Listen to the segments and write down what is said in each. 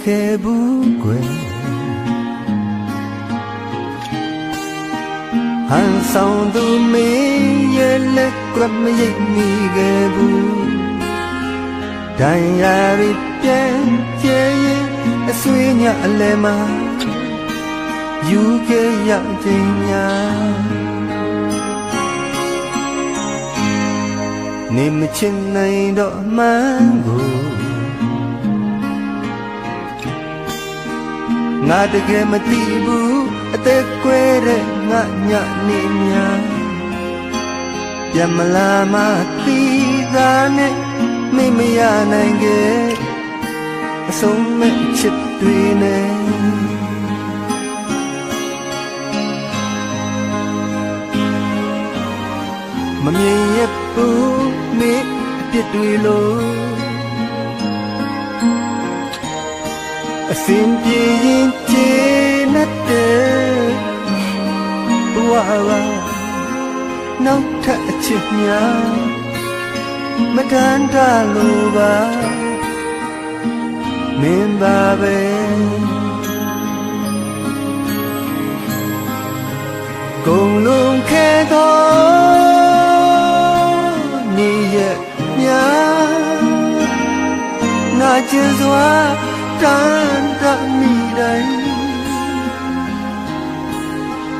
ခဲ့ဘူးကွယ်ဟန်ဆောင်သူမင်းရဲ့လက်ကမရိပ်မိခဲ့ဘူးဒိုင်ယာရီပြန်ကျဲရင်အဆွေညအလဲမှာယူခဲ့ရခြင်းညာနေမချင်နိုင်တော့အမှန်ကိုငါတကယ်မသိဘူးအသက်ကွဲတဲ့ငါညနေများပြန်မလာမှသိတာနဲ့မမရနိုင်ခဲ့အဆုံးမဲ့ချစ်တွေနဲ့မမြင်ရဘူးမေ့အပြစ်တွေလို့အစင်ပြေရင်ကျေနပ်တဲ့ဘဝကနောက်ထပ်အချစ်များမတန်တလို့ပါမင်းပါပဲကုန်လုံးခဲ့သောနေရများငါချစ်စွာတန်တမိတိုင်း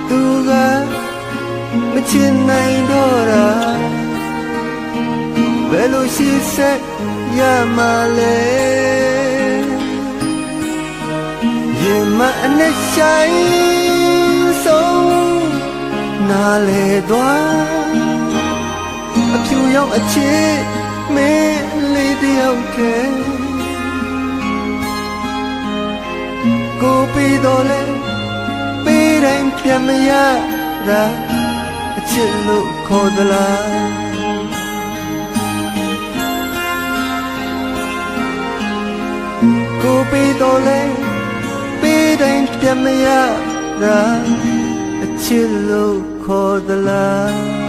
သူကမချင်နိုင်တော့တာဘယ်လိုရှိဆက်ရမှာလဲရင်မအနဲ့ဆိုင်ဆုံးနားလေသွားအဖြူရောက်အချစ်မင်းလေးတယောက်တည်းကိုပြီးတော့လဲပေးတိုင်းပြန်မရတာအချစ်လို့ခေါ်သလားကိုပြီးတော့လဲပေးတိုင်းပြန်မရတာအချစ်လို့ခေါ်သလား